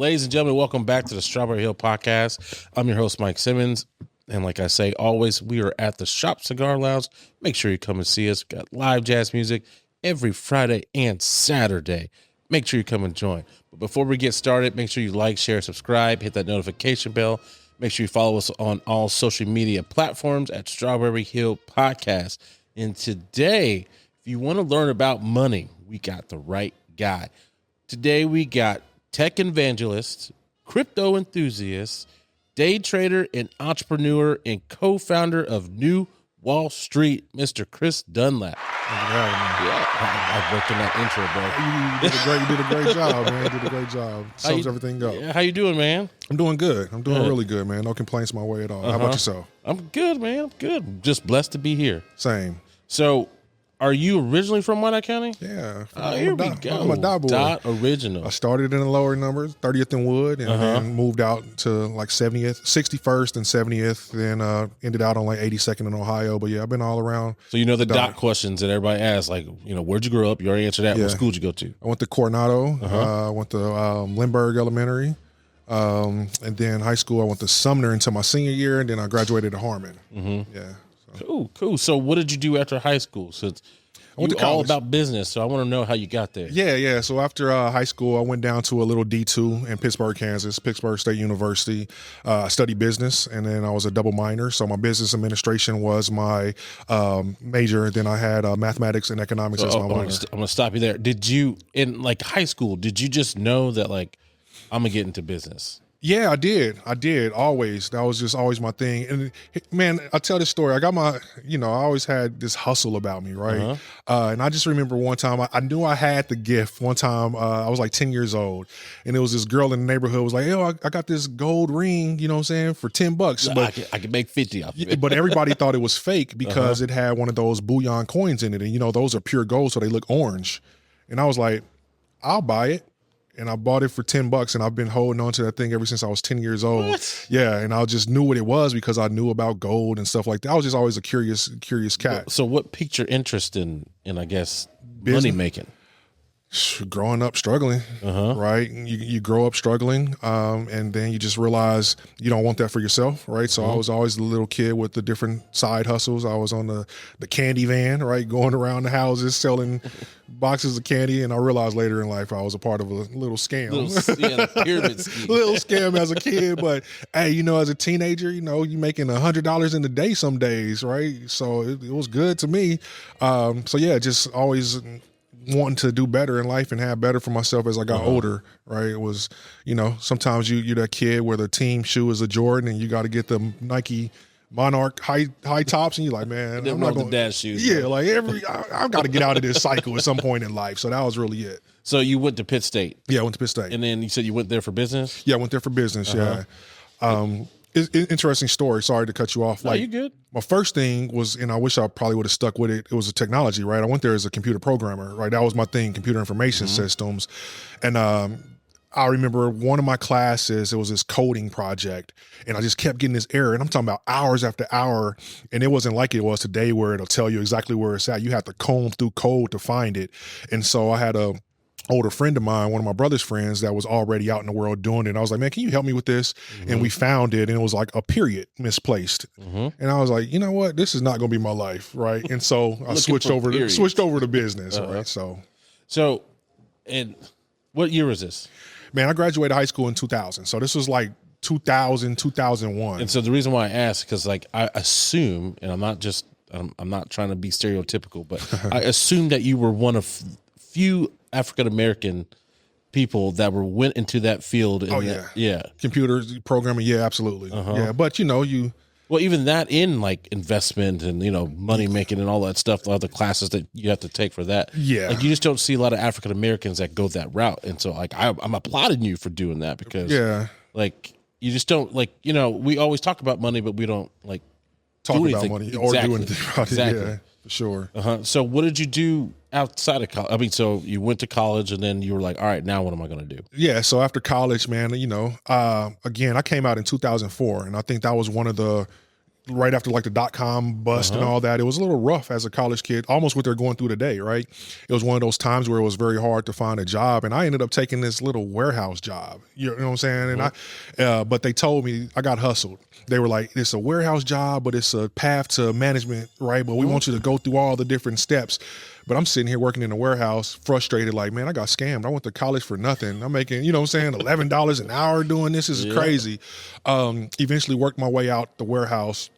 Ladies and gentlemen, welcome back to the Strawberry Hill Podcast. I'm your host, Mike Simmons. And like I say, always, we are at the Shop Cigar Lounge. Make sure you come and see us. We've got live jazz music every Friday and Saturday. Make sure you come and join. But before we get started, make sure you like, share, subscribe, hit that notification bell. Make sure you follow us on all social media platforms at Strawberry Hill Podcast. And today, if you want to learn about money, we got the right guy. Today, we got tech evangelist, crypto enthusiast, day trader and entrepreneur, and co-founder of New Wall Street, Mr. Chris Dunlap. I worked on that intro, bro. You did a great job, man. You did a great job. Sums everything up. Yeah, how you doing, man? I'm doing good. I'm doing really good, man. No complaints my way at all. How about yourself? I'm good, man. I'm good. Just blessed to be here. Same. So, are you originally from Wyandotte County? Yeah. Here we go. I'm a dot boy. Dot original. I started in the lower numbers, 30th and Wood, and then moved out to like 70th, 61st and 70th, then ended out on like 82nd in Ohio. But yeah, I've been all around. So you know the dot questions that everybody asks, like, you know, where'd you grow up? You already answered that. Yeah. What school did you go to? I went to Coronado. I went to Lindbergh Elementary. And then high school, I went to Sumner until my senior year, and then I graduated at Harmon. Yeah. Cool. So what did you do after high school? So I went to college. All about business, so I want to know how you got there. Yeah. So after high school, I went down to a little D2 in Pittsburgh, Kansas, Pittsburgh State University. I studied business, and then I was a double minor. So my business administration was my major. Then I had mathematics and economics as my minor. I'm going to stop you there. Did you, in like high school, did you just know that like, I'm going to get into business? Yeah, I did always. That was just always my thing. And man, I tell this story. I got my, I always had this hustle about me, right? And I just remember one time, I knew I had the gift. One time, I was like 10 years old, and it was this girl in the neighborhood was like, "Yo, I got this gold ring, you know what I'm saying, for $10." But I could make 50 off of it. But everybody thought it was fake because it had one of those bullion coins in it, and those are pure gold, so they look orange. And I was like, I'll buy it. And I bought it for $10, and I've been holding on to that thing ever since I was 10 years old. What? Yeah, and I just knew what it was because I knew about gold and stuff like that. I was just always a curious cat. So what piqued your interest in I guess, money making? Growing up struggling, right? You grow up struggling, and then you just realize you don't want that for yourself, right? So I was always the little kid with the different side hustles. I was on the candy van, right, going around the houses selling boxes of candy, and I realized later in life I was a part of a little scam, the pyramid scheme. Little scam as a kid. But hey, as a teenager, you making $100 in a day some days, right? So it was good to me. So yeah, just always wanting to do better in life and have better for myself as I got older, right? It was, sometimes you're that kid where the team shoe is a Jordan and you got to get the Nike Monarch high tops, and you're like, man, I'm not going to dad shoes. Yeah, like I've got to get out of this cycle at some point in life. So that was really it. So you went to Pitt State. Yeah, I went to Pitt State. And then you said you went there for business? Yeah, I went there for business. Yeah. Interesting story. Sorry to cut you off. No, you good. My first thing was, and I wish I probably would have stuck with it. It was a technology, right? I went there as a computer programmer, right? That was my thing, computer information systems. And I remember one of my classes, it was this coding project, and I just kept getting this error. And I'm talking about hours after hour. And it wasn't like it was today where it'll tell you exactly where it's at. You have to comb through code to find it. And so I had a older friend of mine, one of my brother's friends, that was already out in the world doing it. And I was like, man, can you help me with this? And we found it, and it was like a period misplaced. And I was like, you know what? This is not going to be my life, right? And so I switched over to business, right? So, and what year was this? Man, I graduated high school in 2000. So this was like 2000, 2001. And so the reason why I asked, because like I assume, and I'm not trying to be stereotypical, but I assume that you were one of few African-American people that went into that field. Yeah. Computer programming. Yeah, absolutely. Yeah. But well, even that in like investment and, money making and all that stuff, the other classes that you have to take for that. Yeah. Like you just don't see a lot of African-Americans that go that route. And so like, I'm applauding you for doing that because like you just don't like, we always talk about money, but we don't like talk do about money or do anything about it. Yeah, for sure. So what did you do outside of college? I mean, so you went to college and then you were like, all right, now what am I going to do? Yeah. So after college, man, again, I came out in 2004, and I think that was one of the right after like the .com bust and all that. It was a little rough as a college kid, almost what they're going through today, right? It was one of those times where it was very hard to find a job, and I ended up taking this little warehouse job. You know what I'm saying? And but they told me I got hustled. They were like, it's a warehouse job, but it's a path to management, right? But we want you to go through all the different steps. But I'm sitting here working in a warehouse, frustrated, like, man, I got scammed. I went to college for nothing. I'm making, you know what I'm saying, $11 an hour doing this. This is crazy. Eventually worked my way out the warehouse,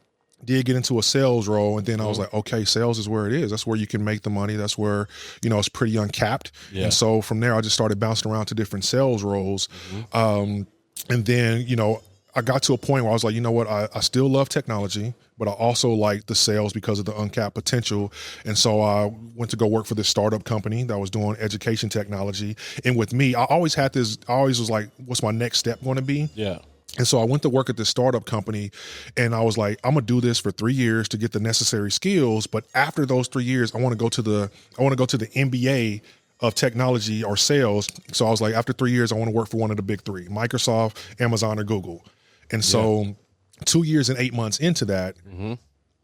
did get into a sales role, and then I was like, okay, sales is where it is. That's where you can make the money. That's where, you know, it's pretty uncapped. And so from there, I just started bouncing around to different sales roles. And then, you know, I got to a point where I was like, you know what, I still love technology, but I also like the sales because of the uncapped potential. And so I went to go work for this startup company that was doing education technology. And with me, I always was like, what's my next step going to be? Yeah. And so I went to work at this startup company, and I was like, I'm gonna do this for 3 years to get the necessary skills. But after those 3 years, I want to go to the MBA of technology or sales. So I was like, after 3 years, I want to work for one of the big three: Microsoft, Amazon, or Google. And so 2 years and 8 months into that,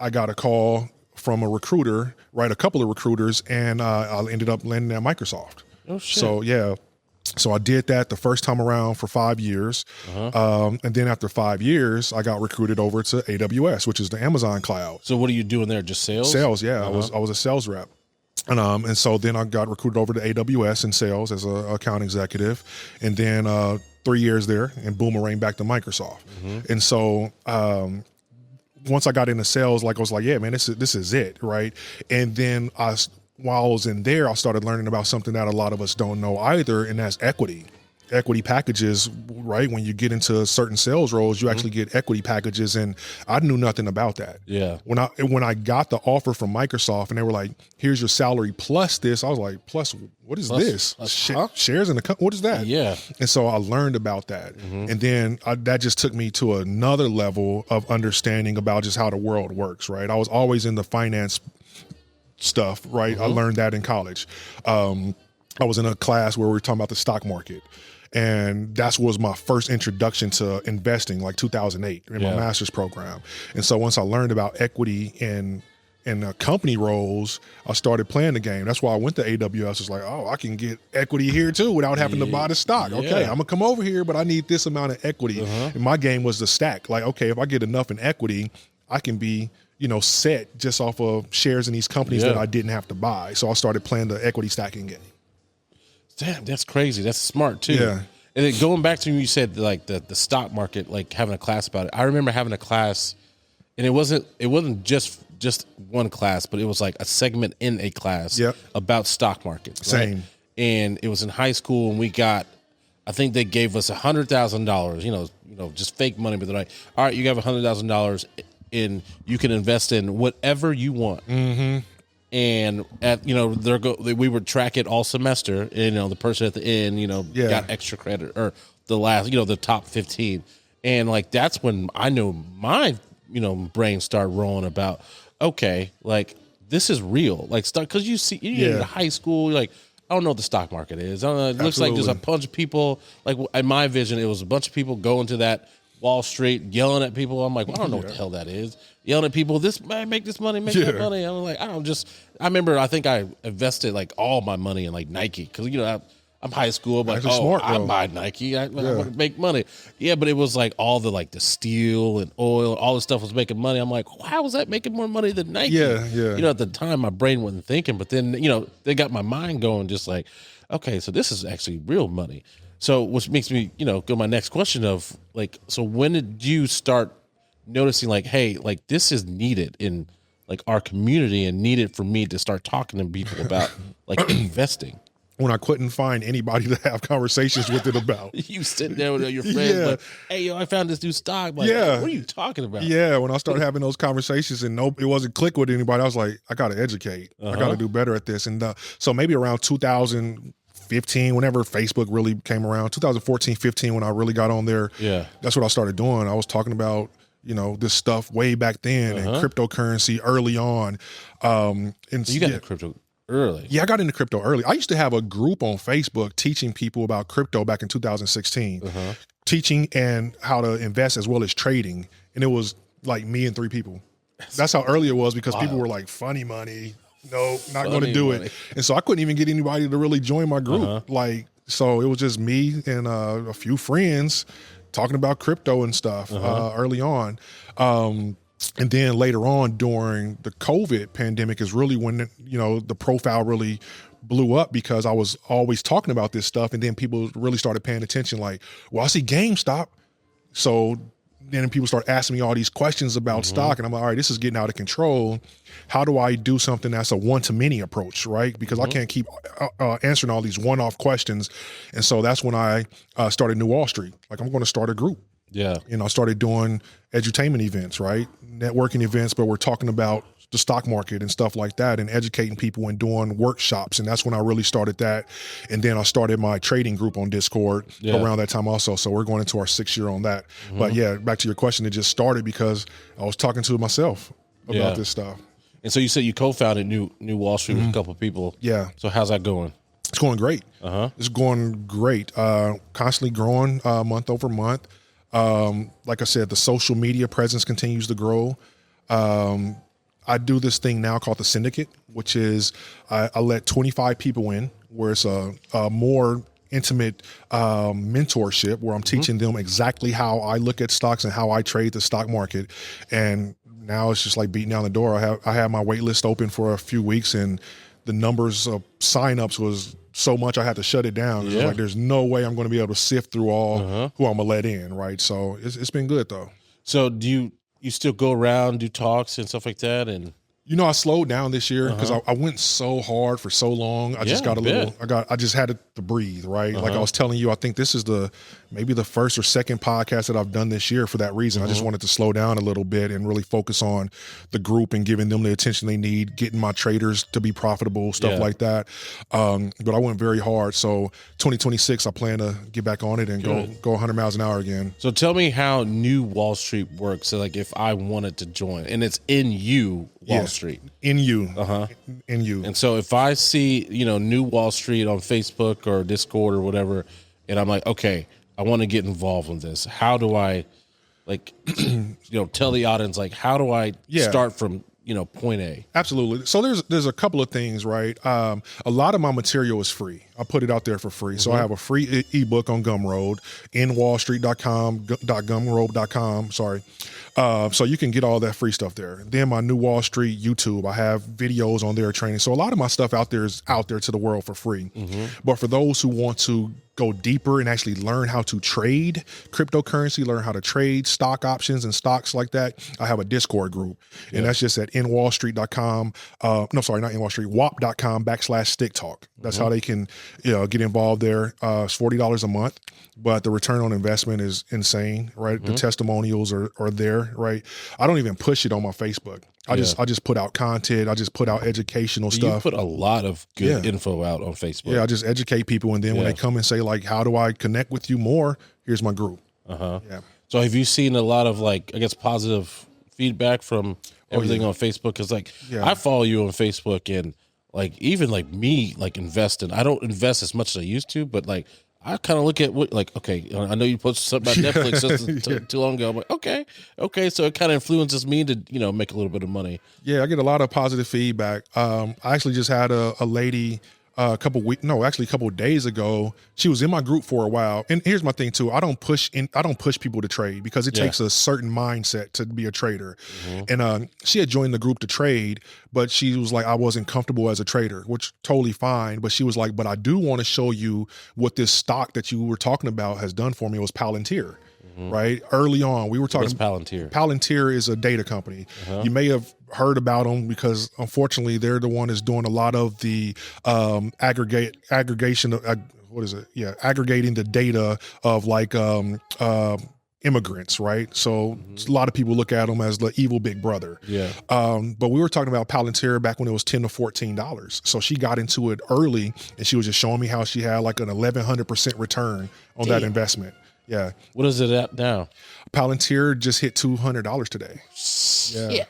I got a call from a recruiter, right? A couple of recruiters, and I ended up landing at Microsoft. Oh, shit. So, yeah. So I did that the first time around for 5 years. And then after 5 years, I got recruited over to AWS, which is the Amazon cloud. So what are you doing there? Just sales? Sales, yeah. I was a sales rep. And so then I got recruited over to AWS in sales as an account executive. And then 3 years there, and boomerang back to Microsoft. And so once I got into sales, like I was like, yeah, man, this is it, right? And then while I was in there, I started learning about something that a lot of us don't know either, and that's equity. Equity packages, right? When you get into certain sales roles, you actually get equity packages, and I knew nothing about that. Yeah. When I got the offer from Microsoft, and they were like, "Here's your salary plus this," I was like, "Plus what is this? Shares in the company? What is that?" Yeah. And so I learned about that, and then that just took me to another level of understanding about just how the world works. Right? I was always in the finance stuff. Right? I learned that in college. I was in a class where we were talking about the stock market. And that was my first introduction to investing, like 2008 in my master's program. And so once I learned about equity and company roles, I started playing the game. That's why I went to AWS. It's like, oh, I can get equity here too without having to buy the stock. Okay, I'm gonna come over here, but I need this amount of equity. And my game was the stack. Like, okay, if I get enough in equity, I can be, you know, set just off of shares in these companies that I didn't have to buy. So I started playing the equity stacking game. Damn, that's crazy. That's smart too. Yeah. And then going back to when you said like the stock market, like having a class about it. I remember having a class, and it wasn't just one class, but it was like a segment in a class about stock markets. Same. Right? And it was in high school, and we got, I think they gave us $100,000. You know, just fake money, but they're like, all right, you have $100,000, and you can invest in whatever you want. And we would track it all semester. And, you know, the person at the end, got extra credit, or the last, the top 15. And like, that's when I know my, brain started rolling about, okay, like this is real. Like, cause you get into high school, you're like, I don't know what the stock market is. I don't know. It looks like there's a bunch of people, like in my vision, it was a bunch of people going to that Wall Street yelling at people. I'm like, well, I don't know what the hell that is. Yelling at people, this man, make this money, make that money. I'm like, I remember, I think I invested like all my money in like Nike, because I'm high school, but I buy Nike. I want to make money. Yeah, but it was like all the steel and oil, all the stuff was making money. I'm like, how was that making more money than Nike? Yeah. At the time my brain wasn't thinking, but then they got my mind going, just like, okay, so this is actually real money. So, which makes me, go to my next question of like, so when did you start noticing like, hey, like this is needed in like our community and needed for me to start talking to people about like investing? When I couldn't find anybody to have conversations with it about. You sitting there with your friends like, hey, yo, I found this new stock. Like, what are you talking about? Yeah, when I started having those conversations and it wasn't click with anybody, I was like, I got to educate. I got to do better at this. And so maybe around 2015, whenever Facebook really came around, 2014, 15, when I really got on there, that's what I started doing. I was talking about, this stuff way back then and cryptocurrency early on. And so you got into crypto early. Yeah, I got into crypto early. I used to have a group on Facebook teaching people about crypto back in 2016, teaching and how to invest as well as trading. And it was like me and 3 people. That's how early it was because wild. people were like, funny money. Nope, not Funny going to do money. it. And so I couldn't even get anybody to really join my group. Like, so it was just me and a few friends talking about crypto and stuff early on. And then later on during the COVID pandemic is really when, you know, the profile really blew up because I was always talking about this stuff. And then people really started paying attention like, well, I see GameStop. So then people start asking me all these questions about stock. And I'm like, all right, this is getting out of control. How do I do something that's a one-to-many approach, right? Because I can't keep answering all these one-off questions. And so that's when I started New Wall Street. Like, I'm going to start a group. Yeah. You know, I started doing edutainment events, right? Networking events, but we're talking about the stock market and stuff like that and educating people and doing workshops. And that's when I really started that. And then I started my trading group on Discord around that time also. So we're going into our 6th year on that. But yeah, back to your question, it just started because I was talking to myself about this stuff. And so you said you co-founded New Wall Street with a couple of people. Yeah. So how's that going? It's going great. It's going great. Constantly growing month over month. Like I said, the social media presence continues to grow. I do this thing now called the syndicate, which is I let 25 people in, where it's a more intimate mentorship where I'm teaching them exactly how I look at stocks and how I trade the stock market. And now it's just like beating down the door. I have my wait list open for a few weeks, and the numbers of signups was so much I had to shut it down. It's like there's no way I'm going to be able to sift through all who I'm gonna let in, right? So it's been good though. So do you still go around, do talks and stuff like that? And you know, I slowed down this year because I went so hard for so long. I just got a little. I just had to breathe, right? Like I was telling you, I think this is maybe the 1st or 2nd podcast that I've done this year for that reason. I just wanted to slow down a little bit and really focus on the group and giving them the attention they need, getting my traders to be profitable, stuff like that. But I went very hard. So 2026, I plan to get back on it and go 100 miles an hour again. so tell me how New Wall Street works. So like if I wanted to join, and it's in Wall Street. In you. In you. And so if I see, New Wall Street on Facebook or Discord or whatever, and I'm like, okay, I want to get involved in this. How do I tell the audience, like, how do I start from, point A? Absolutely. So there's a couple of things, right? A lot of my material is free. I put it out there for free. So I have a free ebook on Gumroad, nwallstreet.com, sorry. So you can get all that free stuff there. Then my New Wall Street YouTube, I have videos on there training. So a lot of my stuff out there is out there to the world for free. But for those who want to go deeper and actually learn how to trade cryptocurrency, learn how to trade stock options and stocks like that, I have a Discord group. And that's just at nwallstreet.com. No, sorry, not nwallstreet, wap.com/stick talk. That's how they can get involved there. It's $40 a month, but the return on investment is insane, right? The testimonials are there, right? I don't even push it on my Facebook. I just put out content. I just put out educational stuff. You put a lot of good info out on Facebook. Yeah, I just educate people, and then when they come and say, like, how do I connect with you more? Here's my group. Yeah. So have you seen a lot of, like, I guess, positive feedback from everything on Facebook? Because, like, I follow you on Facebook, and, like, even, like, me, like, investing. I don't invest as much as I used to, but, like, I kind of look at what, like, okay, I know you posted something about Netflix just too long ago. I'm like, okay. So it kind of influences me to, make a little bit of money. Yeah, I get a lot of positive feedback. I actually just had a lady a couple of days ago. She was in my group for a while. And here's my thing too. I don't push people to trade because it takes a certain mindset to be a trader. And she had joined the group to trade, but she was like, I wasn't comfortable as a trader, which totally fine. But she was like, but I do want to show you what this stock that you were talking about has done for me. It was Palantir. Right? Early on, we were talking. What's Palantir? Palantir is a data company. You may have heard about them because, unfortunately, they're the one that's doing a lot of the aggregation of aggregating the data of like immigrants, right? So a lot of people look at them as the evil big brother. Yeah. But we were talking about Palantir back when it was $10 to $14. So she got into it early, and she was just showing me how she had like an 1,100% return on that investment. Yeah. What is it at now? Palantir just hit $200 today. Yeah.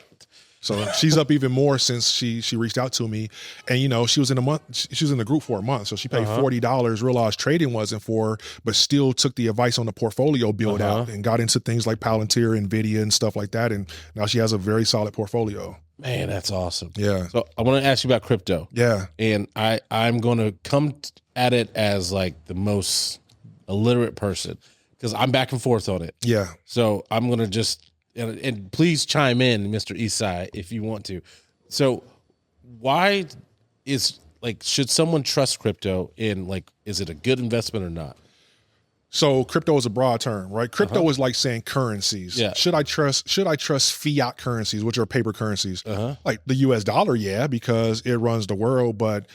So she's up even more since she reached out to me. And, she was in the group for a month. So she paid $40, realized trading wasn't for her, but still took the advice on the portfolio build out and got into things like Palantir, NVIDIA and stuff like that. And now she has a very solid portfolio. Man, that's awesome. Yeah. So I want to ask you about crypto. Yeah. And I'm going to come at it as like the most illiterate person because I'm back and forth on it. Yeah. So I'm going to just, and please chime in, Mr. Isai, if you want to. So why should someone trust crypto in is it a good investment or not? So crypto is a broad term, right? Crypto is like saying currencies. Yeah. Should I trust fiat currencies, which are paper currencies? Like the US dollar, yeah, because it runs the world, but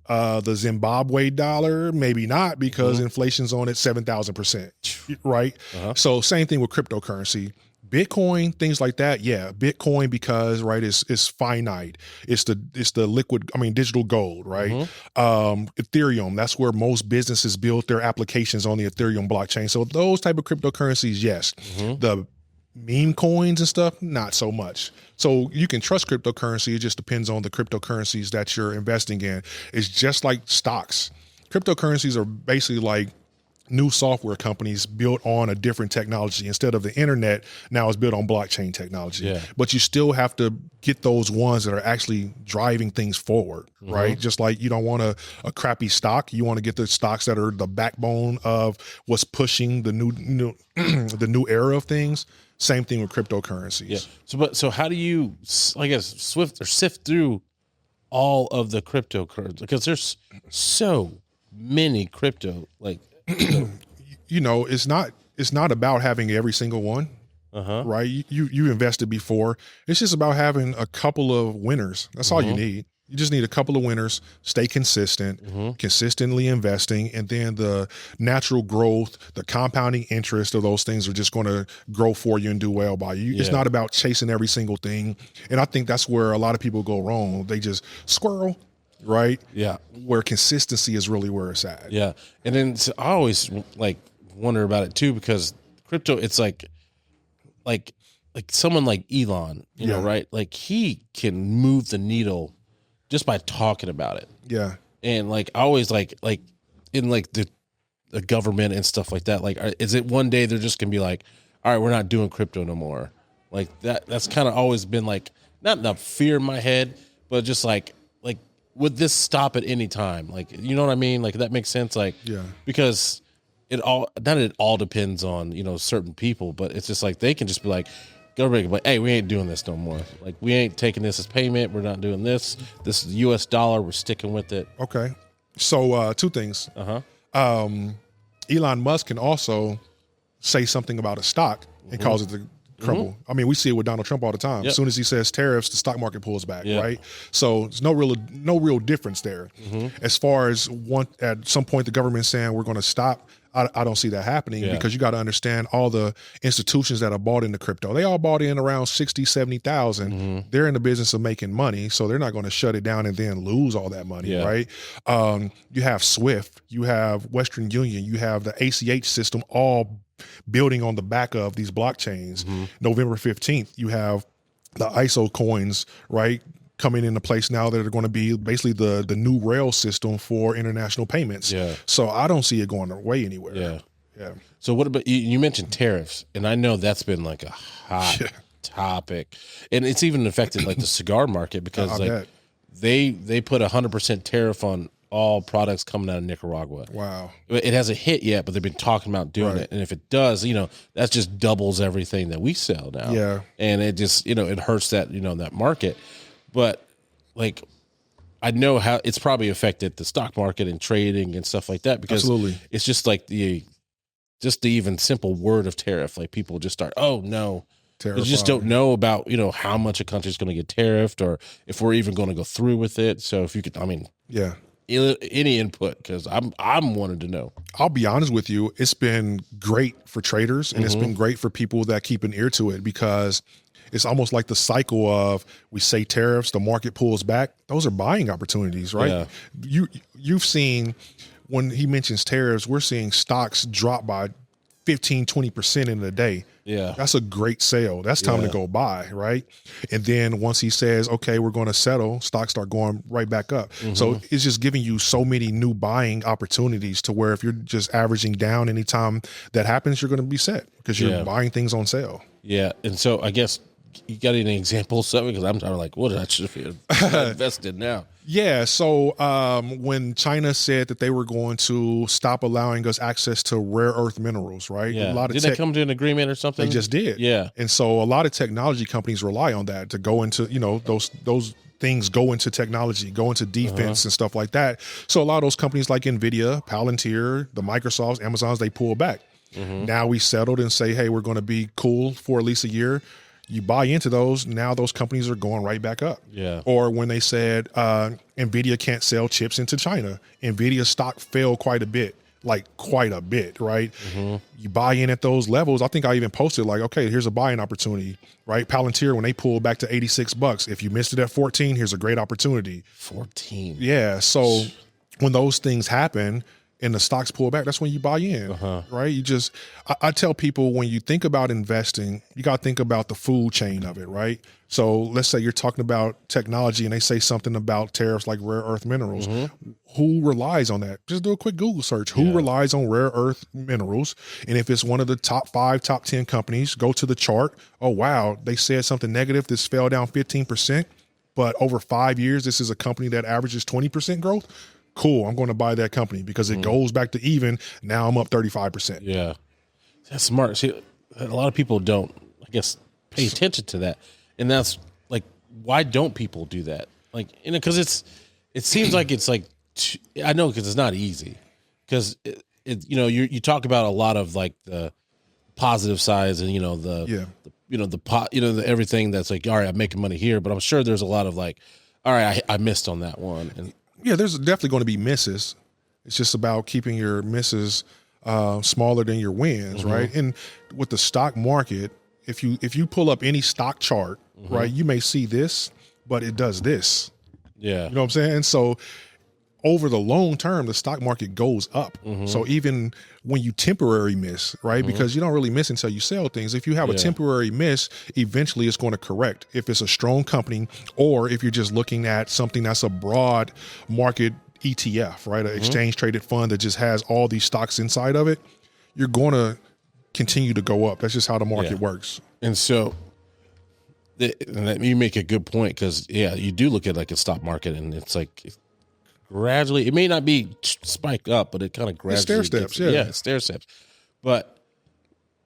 the Zimbabwe dollar, maybe not, because inflation's on it 7,000%, right? So same thing with cryptocurrency. Bitcoin, things like that, yeah. Bitcoin because it's finite. It's the liquid, digital gold, right? Ethereum, that's where most businesses build their applications on the Ethereum blockchain. So those type of cryptocurrencies, yes. The meme coins and stuff, not so much. So you can trust cryptocurrency. It just depends on the cryptocurrencies that you're investing in. It's just like stocks. Cryptocurrencies are basically like new software companies built on a different technology. Instead of the internet, now it's built on blockchain technology. Yeah. But you still have to get those ones that are actually driving things forward, right? Just like you don't want a crappy stock. You want to get the stocks that are the backbone of what's pushing the new the new era of things. Same thing with cryptocurrencies. Yeah. So how do you, sift through all of the cryptocurrencies? Because there's so many crypto, it's not about having every single one, right? You invested before. It's just about having a couple of winners. That's all you need. You just need a couple of winners, stay consistent, consistently investing, and then the natural growth, the compounding interest of those things are just going to grow for you and do well by you. It's not about chasing every single thing. And I think that's where a lot of people go wrong. They just squirrel. Right? Yeah. Where consistency is really where it's at. Yeah. And then I always wonder about it too, because crypto, it's like someone like Elon, you know, right? Like he can move the needle just by talking about it. Yeah. And I always in the government and stuff like that, is it one day they're just gonna be like, all right, we're not doing crypto no more? That's kind of always been not the fear in my head, but just would this stop at any time? You know what I mean? That makes sense. Because it all depends on, certain people, but it's just they can just be government, hey, we ain't doing this no more. We ain't taking this as payment. We're not doing this. This is the US dollar. We're sticking with it. Okay. So two things. Elon Musk can also say something about a stock and cause it to crumble. We see it with Donald Trump all the time. As soon as he says tariffs, the stock market pulls back, right? So there's no real difference there. As far as at some point the government saying we're going to stop, I don't see that happening because you got to understand all the institutions that are bought into crypto. They all bought in around 60, 70,000. They're in the business of making money, so they're not going to shut it down and then lose all that money, right? You have SWIFT, you have Western Union, you have the ACH system, all building on the back of these blockchains. November 15th, you have the ISO coins, right, coming into place now that are going to be basically the new rail system for international payments. So I don't see it going away anywhere. So what about, you mentioned tariffs, and I know that's been a hot topic, and it's even affected the cigar market because they put 100% tariff on all products coming out of Nicaragua. Wow. It hasn't hit yet, but they've been talking about doing it. And if it does, that just doubles everything that we sell now. Yeah. And it just, it hurts that, that market. But I know how it's probably affected the stock market and trading and stuff like that, because it's just the even simple word of tariff. People just start, oh no. You just don't know about, how much a country's going to get tariffed or if we're even going to go through with it. So if you could, any input, because I'm wanting to know. I'll be honest with you, it's been great for traders and it's been great for people that keep an ear to it, because it's almost like the cycle of, we say tariffs, the market pulls back. Those are buying opportunities, right? You've seen, when he mentions tariffs, we're seeing stocks drop by 15, 20% in a day Yeah. That's a great sale. That's time to go buy, right? And then once he says, okay, we're going to settle, stocks start going right back up. So it's just giving you so many new buying opportunities to where if you're just averaging down anytime that happens, you're going to be set because you're buying things on sale. Yeah. And so I guess you got any examples of it? Because I'm kind of like, what did I should have invested now? Yeah. So when China said that they were going to stop allowing us access to rare earth minerals, right? Yeah. A lot of did they come to an agreement or something? They just did. Yeah. And so a lot of technology companies rely on that to go into, those things go into technology, go into defense and stuff like that. So a lot of those companies like NVIDIA, Palantir, the Microsofts, Amazons, they pull back. Now we settled and say, hey, we're going to be cool for at least a year. You buy into those, now those companies are going right back up. Yeah. Or when they said NVIDIA can't sell chips into China, NVIDIA stock fell quite a bit, right? You buy in at those levels. I think I even posted like, okay, here's a buying opportunity, right? Palantir, when they pulled back to $86, if you missed it at 14, here's a great opportunity. 14. Yeah. So when those things happen, and the stocks pull back, that's when you buy in, right? I tell people when you think about investing, you got to think about the food chain of it, right? So let's say you're talking about technology and they say something about tariffs like rare earth minerals. Who relies on that? Just do a quick Google search. Who relies on rare earth minerals? And if it's one of the top 5, top 10 companies, go to the chart. Oh, wow, they said something negative. This fell down 15%, but over 5 years, this is a company that averages 20% growth. Cool, I'm going to buy that company because it goes back to even. Now I'm up 35%. Yeah. That's smart. See, a lot of people don't, I guess, pay attention to that. And that's like, why don't people do that? Like, because it seems like it's like, I know because it's not easy. Because, you talk about a lot of like the positive sides and, the everything that's like, all right, I'm making money here. But I'm sure there's a lot of like, all right, I missed on that one. And yeah, there's definitely going to be misses. It's just about keeping your misses smaller than your wins, right? And with the stock market, if you pull up any stock chart, right, you may see this, but it does this. Yeah. You know what I'm saying? So over the long term, the stock market goes up. So even when you temporary miss, right? Because you don't really miss until you sell things. If you have a temporary miss, eventually it's going to correct. If it's a strong company, or if you're just looking at something that's a broad market ETF, right? An exchange traded fund that just has all these stocks inside of it, you're going to continue to go up. That's just how the market works. And so you make a good point because, you do look at like a stock market and it's like, gradually, it may not be spike up, but it kind of gradually stair steps, stair steps. But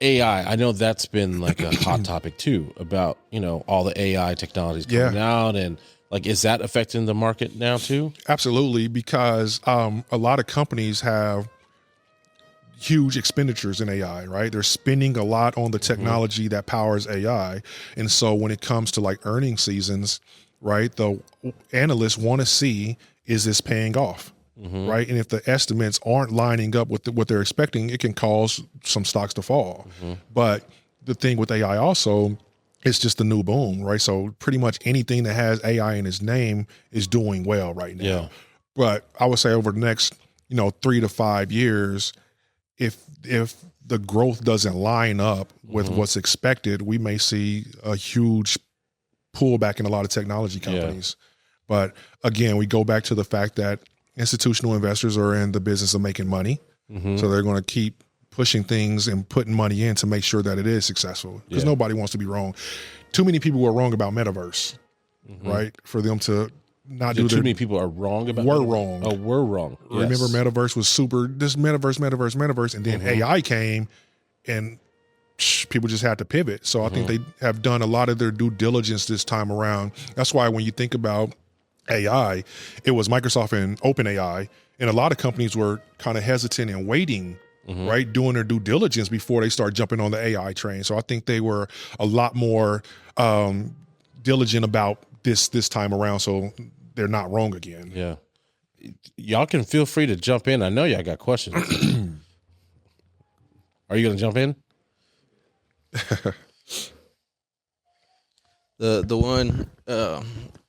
AI, I know that's been like a hot topic too about all the AI technologies coming out, and like, is that affecting the market now too? Absolutely, because a lot of companies have huge expenditures in AI, right? They're spending a lot on the technology that powers AI, and so when it comes to like earning seasons, right, the analysts want to see, is this paying off, right? And if the estimates aren't lining up with what they're expecting, it can cause some stocks to fall. But the thing with AI also, it's just the new boom, right? So pretty much anything that has AI in its name is doing well right now. Yeah. But I would say over the next, 3 to 5 years, if the growth doesn't line up with what's expected, we may see a huge pullback in a lot of technology companies. But again, we go back to the fact that institutional investors are in the business of making money. So they're going to keep pushing things and putting money in to make sure that it is successful, because nobody wants to be wrong. Too many people were wrong about metaverse, right? For them to not do too many people are wrong about were metaverse? wrong. Oh, we're wrong. Remember, metaverse was super, this metaverse, and then AI came and people just had to pivot. So I think they have done a lot of their due diligence this time around. That's why when you think about AI, it was Microsoft and OpenAI, and a lot of companies were kind of hesitant and waiting, right, doing their due diligence before they start jumping on the AI train. So I think they were a lot more diligent about this time around, so they're not wrong again. Yeah. Y'all can feel free to jump in. I know y'all got questions. Are you going to jump in? The one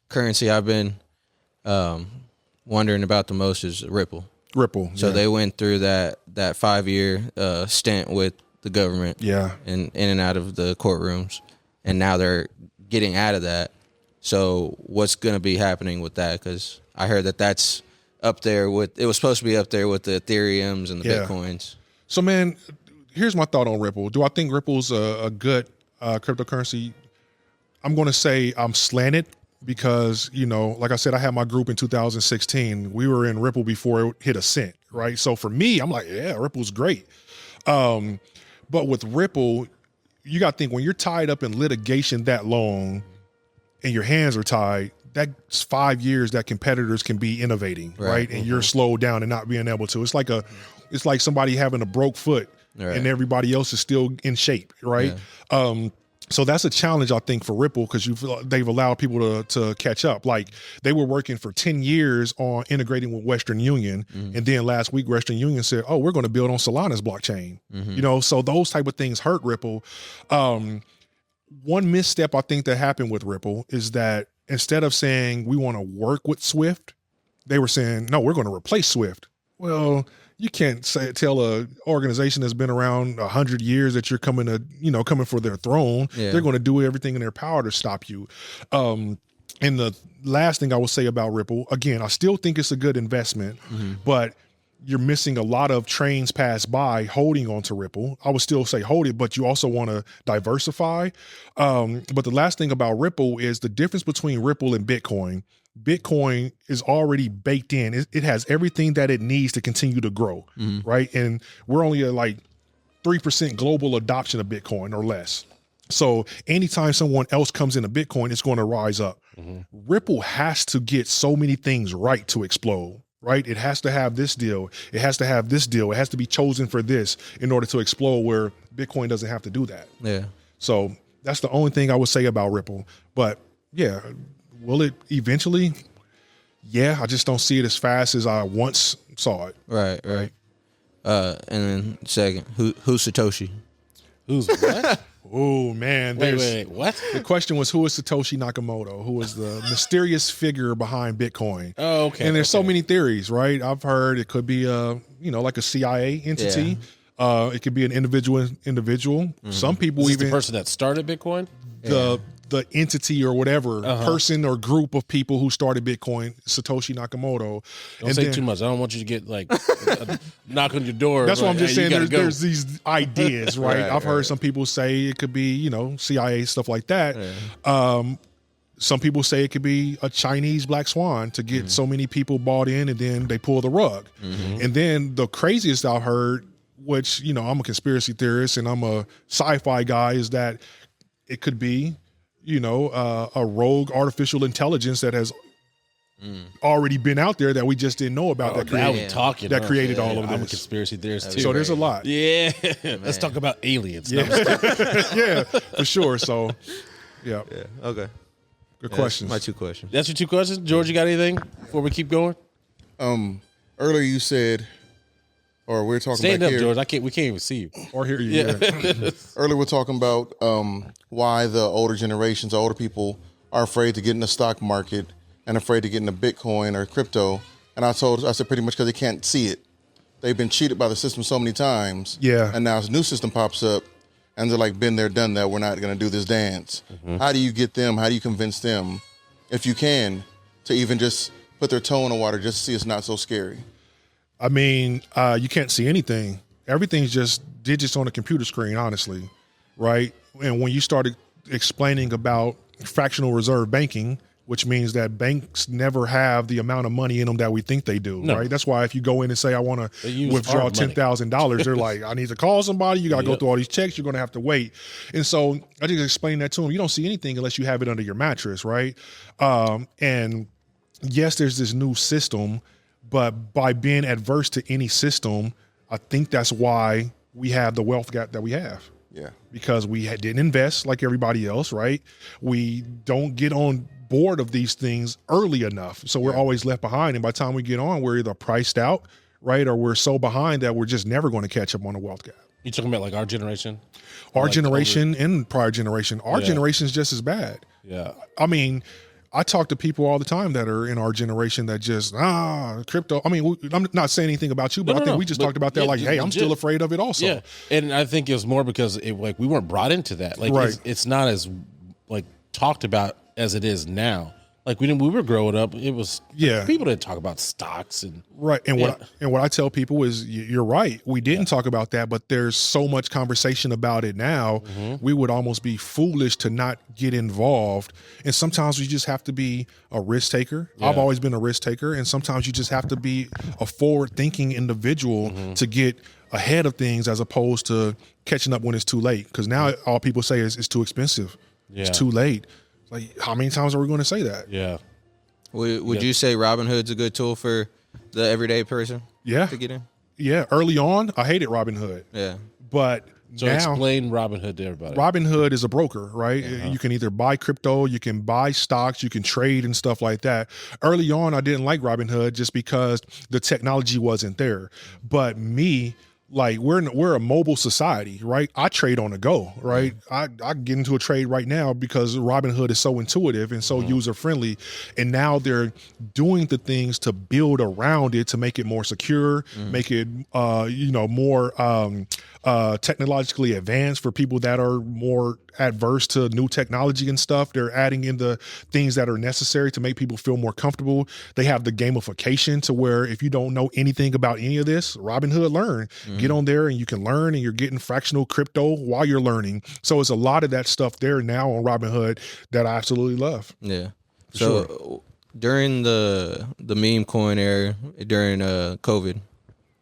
currency I've been wondering about the most is Ripple. Ripple. So they went through that 5-year stint with the government. Yeah. And in and out of the courtrooms. And now they're getting out of that. So what's going to be happening with that? Because I heard that that's up there with, it was supposed to be up there with the Ethereums and the Bitcoins. So, man, here's my thought on Ripple. Do I think Ripple's a good cryptocurrency? I'm going to say I'm slanted because, you know, like I said, I had my group in 2016. We were in Ripple before it hit a cent, right? So for me, I'm like, yeah, Ripple's great. But with Ripple, you got to think when you're tied up in litigation that long and your hands are tied, that's 5 years that competitors can be innovating, right? And you're slowed down and not being able to. It's like somebody having a broke foot and everybody else is still in shape, right? Yeah. So that's a challenge, I think, for Ripple because they've allowed people to catch up. Like they were working for 10 years on integrating with Western Union, and then last week Western Union said, "Oh, we're going to build on Solana's blockchain." You know, so those type of things hurt Ripple. One misstep I think that happened with Ripple is that instead of saying we want to work with Swift, they were saying, "No, we're going to replace Swift." Well, you can't tell a organization that's been around 100 years that you're coming for their throne. Yeah. They're going to do everything in their power to stop you. And the last thing I will say about Ripple, again, I still think it's a good investment, but you're missing a lot of trains pass by holding on to Ripple. I would still say hold it, but you also want to diversify. But the last thing about Ripple is the difference between Ripple and Bitcoin. Bitcoin is already baked in. It has everything that it needs to continue to grow, right? And we're only at like 3% global adoption of Bitcoin or less. So anytime someone else comes into Bitcoin, it's going to rise up. Ripple has to get so many things right to explode, right? It has to have this deal. It has to have this deal. It has to be chosen for this in order to explode, where Bitcoin doesn't have to do that. Yeah. So that's the only thing I would say about Ripple. But yeah, will it eventually? Yeah, I just don't see it as fast as I once saw it. Right. And then second, who's Satoshi? Who's what? Oh man, wait, what? The question was, who is Satoshi Nakamoto? Who is the mysterious figure behind Bitcoin? Oh, okay. And there's so many theories, right? I've heard it could be like a CIA entity. Yeah. It could be an individual. Some people the person that started Bitcoin. The entity or whatever person or group of people who started Bitcoin, Satoshi Nakamoto. Don't say too much. I don't want you to get like a knock on your door. That's what I'm just saying. There's these ideas, right? I've heard some people say it could be, CIA, stuff like that. Yeah. Some people say it could be a Chinese black swan to get so many people bought in and then they pull the rug. And then the craziest I've heard, which, I'm a conspiracy theorist and I'm a sci-fi guy, is that it could be a rogue artificial intelligence that has already been out there that we just didn't know about. That created all of this. I'm a conspiracy theorist too. So there's a lot. Yeah. Let's talk about aliens. Yeah, yeah, for sure. So, yeah. Okay. Good questions. My two questions. That's your two questions. George, you got anything before we keep going? Earlier you said, or we're talking Stand back up, here. George. We can't even see you or hear you. Yeah. Earlier we're talking about why the older people are afraid to get in the stock market and afraid to get into Bitcoin or crypto. And I said pretty much because they can't see it. They've been cheated by the system so many times. Yeah. And now this new system pops up and they're like, been there, done that. We're not going to do this dance. How do you get them? How do you convince them, if you can, to even just put their toe in the water just to see it's not so scary? I mean, you can't see anything. Everything's just digits on a computer screen, honestly, right? And when you started explaining about fractional reserve banking, which means that banks never have the amount of money in them that we think they do, right? That's why if you go in and say, I want to withdraw $10,000, they're like, I need to call somebody. You got to go through all these checks. You're going to have to wait. And so I just explained that to them. You don't see anything unless you have it under your mattress, right? And yes, there's this new system, but by being adverse to any system, I think that's why we have the wealth gap that we have. Yeah. Because we didn't invest like everybody else, right? We don't get on board of these things early enough. So we're always left behind. And by the time we get on, we're either priced out, right? Or we're so behind that we're just never going to catch up on the wealth gap. You talking about like our generation? Our generation and prior generation. Our generation is just as bad. Yeah. I mean, I talk to people all the time that are in our generation that just crypto. I mean, I'm not saying anything about you, but I think we just talked about that. Yeah, like, hey, I'm still afraid of it also. Yeah, and I think it was more because like we weren't brought into that. Like Right. it's not as like talked about as it is now. Like when we were growing up, it was people didn't talk about stocks and right. And what I tell people is you're right. We didn't talk about that, but there's so much conversation about it now. We would almost be foolish to not get involved. And sometimes you just have to be a risk taker. I've always been a risk taker, and sometimes you just have to be a forward-thinking individual to get ahead of things as opposed to catching up when it's too late. Because now all people say is it's too expensive. It's too late. Like, how many times are we going to say that? Yeah. Would you say Robinhood's a good tool for the everyday person? Yeah. To get in? Yeah. Early on, I hated Robinhood. Yeah. But So now, explain Robinhood to everybody. Robinhood is a broker, right? You can either buy crypto, you can buy stocks, you can trade and stuff like that. Early on, I didn't like Robinhood just because the technology wasn't there. But me, like we're a mobile society, right? I trade on the go, right? I get into a trade right now because Robinhood is so intuitive and so user friendly, and now they're doing the things to build around it to make it more secure, make it more technologically advanced for people that are more adverse to new technology and stuff. They're adding in the things that are necessary to make people feel more comfortable. They have the gamification to where if you don't know anything about any of this, Robinhood Learn. Get on there and you can learn, and you're getting fractional crypto while you're learning. So it's a lot of that stuff there now on Robinhood that I absolutely love. Yeah. So during the meme coin era, during COVID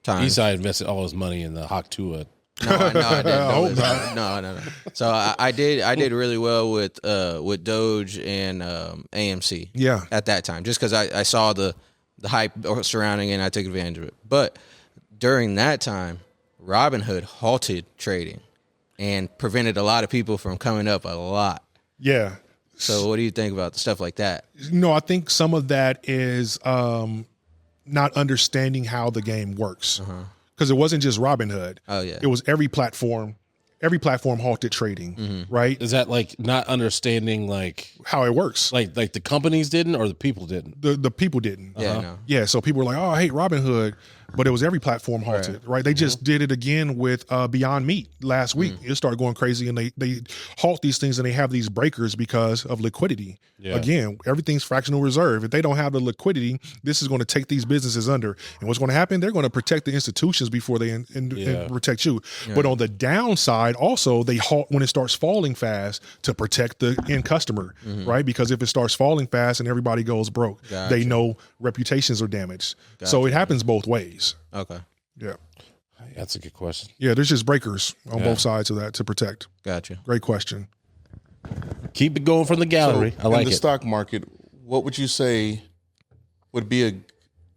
times, Eastside invested all his money in the Haktua. No, I didn't. No. So I did really well with Doge and AMC. Yeah. At that time, just because I saw the hype surrounding it and I took advantage of it. But during that time, Robinhood halted trading and prevented a lot of people from coming up a lot. Yeah. So what do you think about stuff like that? No, I think some of that is not understanding how the game works. Because it wasn't just Robinhood. Oh yeah. It was every platform halted trading, right? Is that like not understanding like How it works. like the companies didn't or the people didn't? The people didn't. Yeah, no. Yeah, so people were like, oh, I hate Robinhood, but it was every platform halted, right? They just did it again with Beyond Meat last week. It started going crazy, and they halt these things, and they have these breakers because of liquidity. Yeah. Again, everything's fractional reserve. If they don't have the liquidity, this is going to take these businesses under. And what's going to happen? They're going to protect the institutions before they and protect you. But on the downside, also, they halt when it starts falling fast to protect the end customer, right? Because if it starts falling fast and everybody goes broke, they know reputations are damaged. So it happens both ways. Okay. Yeah. That's a good question. Yeah, there's just breakers on both sides of that to protect. Gotcha. Great question. Keep it going from the gallery. So I like in the it. stock market, what would you say would be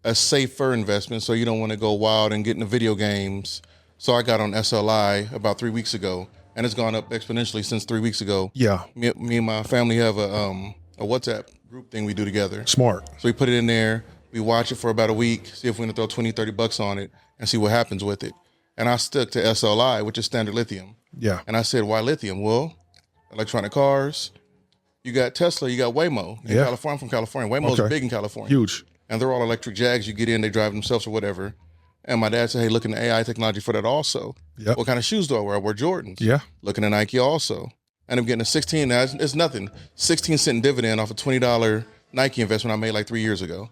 a safer investment so you don't want to go wild and get into video games? So I got on SLI about 3 weeks ago, and it's gone up exponentially since 3 weeks ago. Yeah. Me and my family have a WhatsApp group thing we do together. Smart. So we put it in there. We watch it for about a week, see if we're going to throw 20, 30 bucks on it and see what happens with it. And I stuck to SLI, which is standard lithium. Yeah. And I said, why lithium? Well, electronic cars. You got Tesla, you got Waymo. In California, I'm from California. Waymo's big in California. Huge. And they're all electric Jags. You get in, they drive themselves or whatever. And my dad said, hey, look into AI technology for that also. Yep. What kind of shoes do I wear? I wear Jordans. Yeah. Looking at Nike also. And I'm getting a 16, now it's nothing, 16-cent dividend off a $20 Nike investment I made like 3 years ago.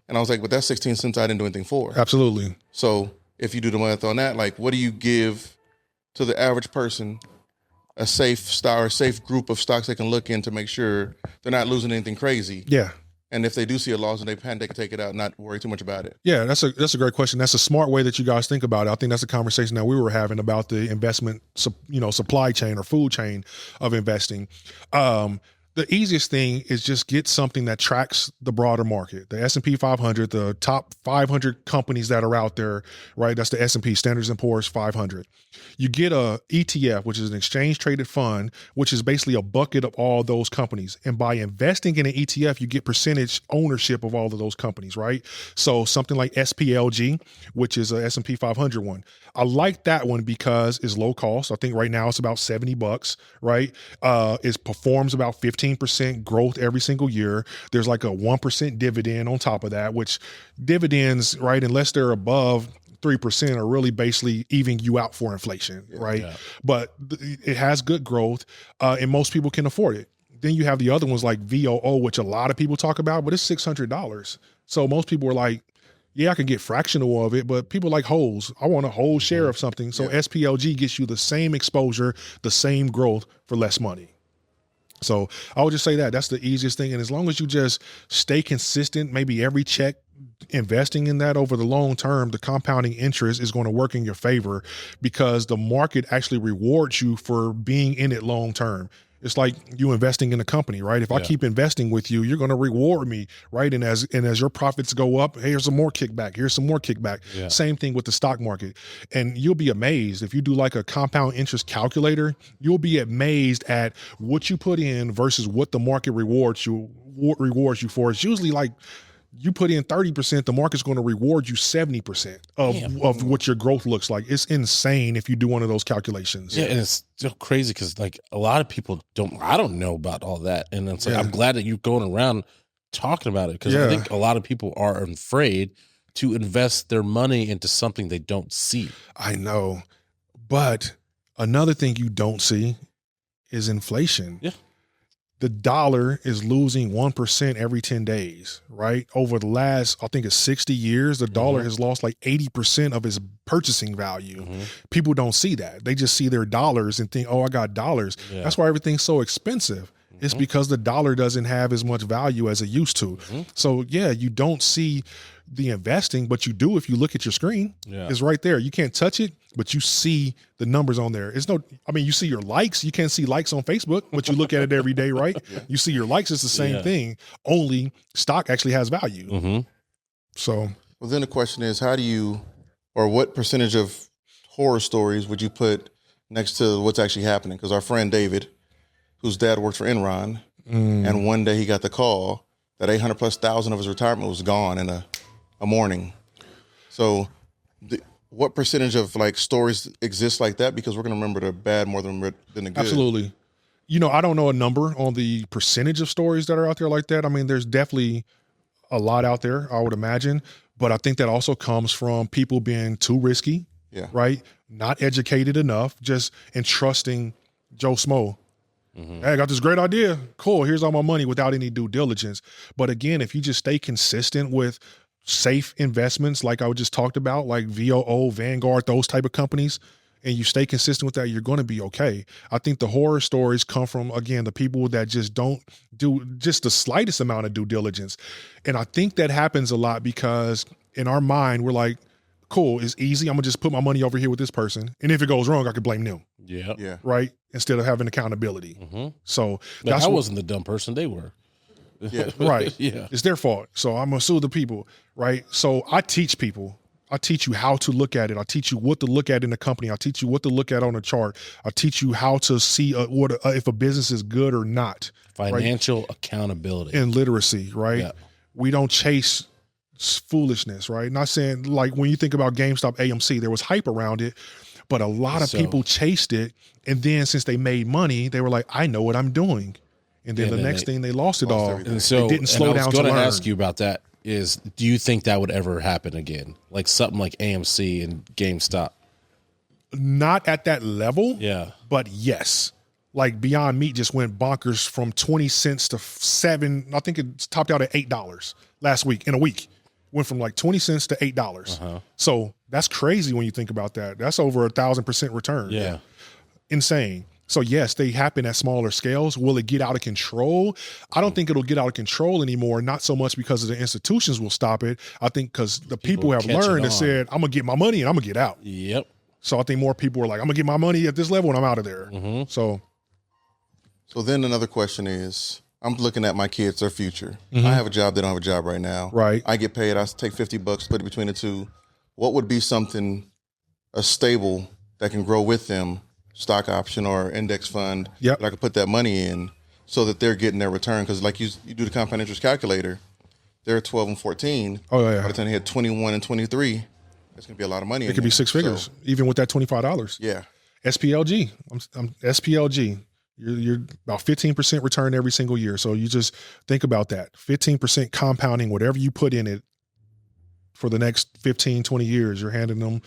And I was like, but that's 16 cents I didn't do anything for. Absolutely. So if you do the math on that, like what do you give to the average person a safe stock or a safe group of stocks they can look in to make sure they're not losing anything crazy? Yeah. And if they do see a loss and they panic, they can take it out and not worry too much about it. Yeah, that's a great question. That's a smart way that you guys think about it. I think that's a conversation that we were having about the investment, supply chain or food chain of investing. The easiest thing is just get something that tracks the broader market, the S&P 500, the top 500 companies that are out there, right? That's the S&P, Standards & Poor's 500. You get a ETF, which is an exchange traded fund, which is basically a bucket of all those companies. And by investing in an ETF, you get percentage ownership of all of those companies, right? So something like SPLG, which is a S&P 500 one. I like that one because it's low cost. I think right now it's about $70, right? It performs about 15 15% growth every single year. There's like a 1% dividend on top of that, which dividends, right, unless they're above 3% are really basically evening you out for inflation, right? Yeah. But it has good growth, and most people can afford it. Then you have the other ones like VOO, which a lot of people talk about, but it's $600. So most people are like, yeah, I can get fractional of it, but people like wholes. I want a whole share of something. So SPLG gets you the same exposure, the same growth for less money. So I would just say that's the easiest thing. And as long as you just stay consistent, maybe every check, investing in that over the long term, the compounding interest is going to work in your favor because the market actually rewards you for being in it long term. It's like you investing in a company, right? If I keep investing with you, you're going to reward me, right? And as your profits go up, hey, here's some more kickback. Here's some more kickback. Yeah. Same thing with the stock market. And you'll be amazed if you do like a compound interest calculator, you'll be amazed at what you put in versus what the market rewards you for. It's usually like you put in 30%, the market's going to reward you 70% of what your growth looks like. It's insane if you do one of those calculations. Yeah, and it's still crazy because like a lot of people I don't know about all that. And it's like, I'm glad that you're going around talking about it because I think a lot of people are afraid to invest their money into something they don't see. I know. But another thing you don't see is inflation. Yeah. The dollar is losing 1% every 10 days, right? Over the last, I think it's 60 years, the dollar has lost like 80% of its purchasing value. People don't see that. They just see their dollars and think, oh, I got dollars. Yeah. That's why everything's so expensive. It's because the dollar doesn't have as much value as it used to. So yeah, you don't see the investing, but you do if you look at your screen. Yeah. It's right there. You can't touch it, but you see the numbers on there. You see your likes. You can't see likes on Facebook, but you look at it every day, right? You see your likes. It's the same thing. Only stock actually has value. So, well, then the question is, what percentage of horror stories would you put next to what's actually happening? Because our friend David, whose dad worked for Enron, and one day he got the call that 800,000+ of his retirement was gone in a morning. So what percentage of like stories exist like that? Because we're going to remember the bad more than the good. Absolutely. I don't know a number on the percentage of stories that are out there like that. I mean, there's definitely a lot out there, I would imagine. But I think that also comes from people being too risky, right? Not educated enough, just entrusting Joe Smo. Hey, I got this great idea. Cool. Here's all my money without any due diligence. But again, if you just stay consistent with safe investments, like I just talked about, like VOO, Vanguard, those type of companies, and you stay consistent with that, you're going to be okay. I think the horror stories come from, again, the people that just don't do just the slightest amount of due diligence. And I think that happens a lot because in our mind, we're like, cool, it's easy. I'm gonna just put my money over here with this person. And if it goes wrong, I can blame them. Yeah. Right? Instead of having accountability. So I wasn't the dumb person, they were. Right. It's their fault. So I'm gonna sue the people, right? So I teach people. I teach you how to look at it. I teach you what to look at in the company. I teach you what to look at on a chart. I teach you how to see if a business is good or not. Financial accountability. And literacy, right? Yeah. We don't chase foolishness, right? Not saying like when you think about GameStop, AMC, there was hype around it, but a lot of people chased it. And then since they made money, they were like, I know what I'm doing. And then the next thing they lost it all. And so they didn't slow down to learn. I was going to ask you about that is, do you think that would ever happen again? Like something like AMC and GameStop? Not at that level. Yeah. But yes. Like Beyond Meat just went bonkers from 20 cents to $7. I think it topped out at $8 last week in a week. Went from like 20 cents to $8. So that's crazy when you think about that. That's over 1,000% return. Yeah. Insane. So yes, they happen at smaller scales. Will it get out of control? I don't think it'll get out of control anymore. Not so much because of the institutions will stop it. I think because the people have learned and said, I'm gonna get my money and I'm gonna get out. Yep. So I think more people are like, I'm gonna get my money at this level and I'm out of there. So then another question is, I'm looking at my kids, their future. I have a job, they don't have a job right now. Right. I get paid, I take $50, split it between the two. What would be something, a stable that can grow with them, stock option or index fund, that I could put that money in so that they're getting their return? Because like you do the compound interest calculator, they're 12 and 14. Oh, yeah. By the time they hit 21 and 23, it's going to be a lot of money. It could be six figures, even with that $25. Yeah. SPLG. I'm SPLG. You're about 15% return every single year. So you just think about that. 15% compounding whatever you put in it for the next 15, 20 years. You're handing them,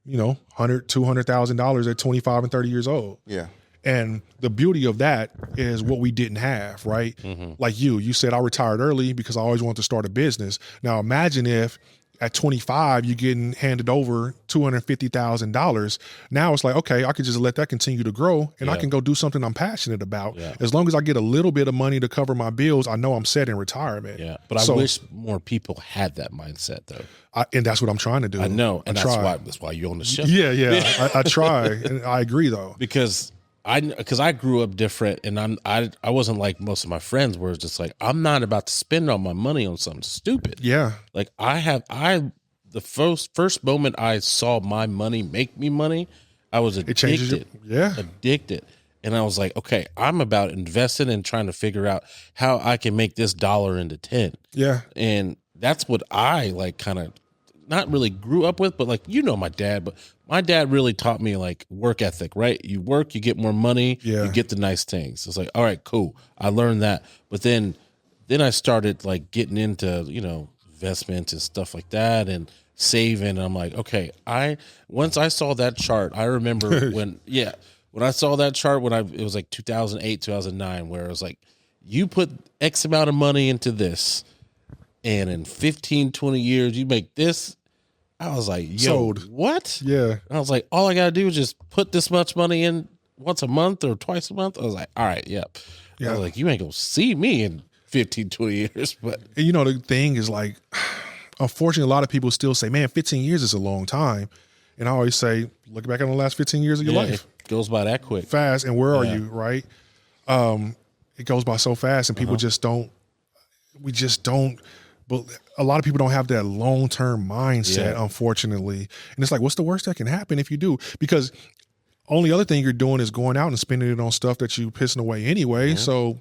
$100,000, $200,000 at 25 and 30 years old. Yeah. And the beauty of that is what we didn't have, right? Like you said, I retired early because I always wanted to start a business. Now imagine if at 25, you're getting handed over $250,000. Now it's like, okay, I could just let that continue to grow and I can go do something I'm passionate about. Yeah. As long as I get a little bit of money to cover my bills, I know I'm set in retirement. Yeah. But I wish more people had that mindset though. And that's what I'm trying to do. I know. And that's why you're on the show. Yeah. I try. And I agree though. Because I grew up different, and I wasn't like most of my friends where it's just like, I'm not about to spend all my money on something stupid. Yeah. Like the first moment I saw my money make me money, I was addicted. Addicted. And I was like, okay, I'm about investing and trying to figure out how I can make this dollar into 10. Yeah. And that's what I like kind of not really grew up with, but like, my dad, but my dad really taught me like work ethic, right? You work, you get more money, you get the nice things. It's like, all right, cool. I learned that. But then I started like getting into, investments and stuff like that and saving. And I'm like, okay, once I saw that chart, I remember when I saw that chart it was like 2008, 2009, where it was like, you put X amount of money into this, and in 15, 20 years, you make this. I was like, sold. What? Yeah. And I was like, all I got to do is just put this much money in once a month or twice a month. I was like, all right, yep. Yeah. I was like, you ain't going to see me in 15, 20 years. But and the thing is like, unfortunately, a lot of people still say, man, 15 years is a long time. And I always say, look back on the last 15 years of your life. It goes by that quick. Fast. And where are you, right? It goes by so fast and people just don't, but a lot of people don't have that long-term mindset, unfortunately. And it's like, what's the worst that can happen if you do? Because only other thing you're doing is going out and spending it on stuff that you pissing away anyway. So,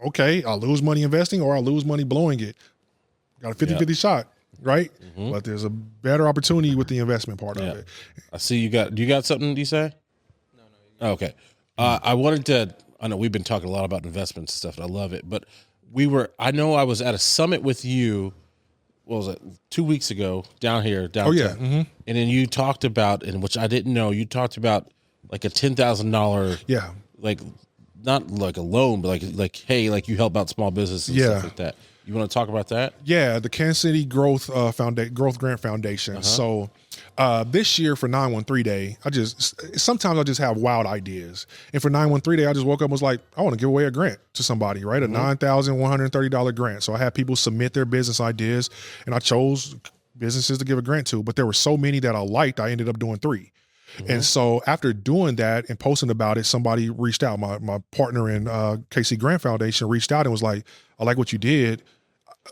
okay, I'll lose money investing or I'll lose money blowing it. Got a 50-50 shot, right? But there's a better opportunity with the investment part of it. I see do you got something you say? No. Okay. I know we've been talking a lot about investments and stuff, and I love it, but I know I was at a summit with you, what was it, 2 weeks ago down here, downtown. And then you talked about, and which I didn't know, you talked about like a $10,000, like not like a loan, but like, hey, like you help out small businesses and stuff like that. You want to talk about that? Yeah, the Kansas City Growth Grant Foundation. So this year for 913 Day, sometimes I just have wild ideas. And for 913 Day, I just woke up and was like, I want to give away a grant to somebody, right? A $9,130 grant. So I had people submit their business ideas, and I chose businesses to give a grant to. But there were so many that I liked, I ended up doing 3. And so after doing that and posting about it, somebody reached out. My partner in KC Grant Foundation reached out and was like, I like what you did.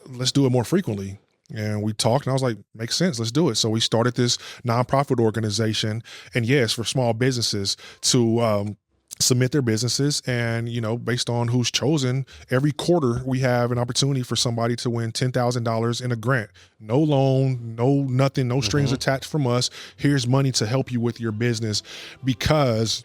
Let's do it more frequently. And we talked and I was like, makes sense. Let's do it. So we started this nonprofit organization, and yes, for small businesses to submit their businesses. And, based on who's chosen, every quarter we have an opportunity for somebody to win $10,000 in a grant. No loan, no nothing, no strings attached from us. Here's money to help you with your business. Because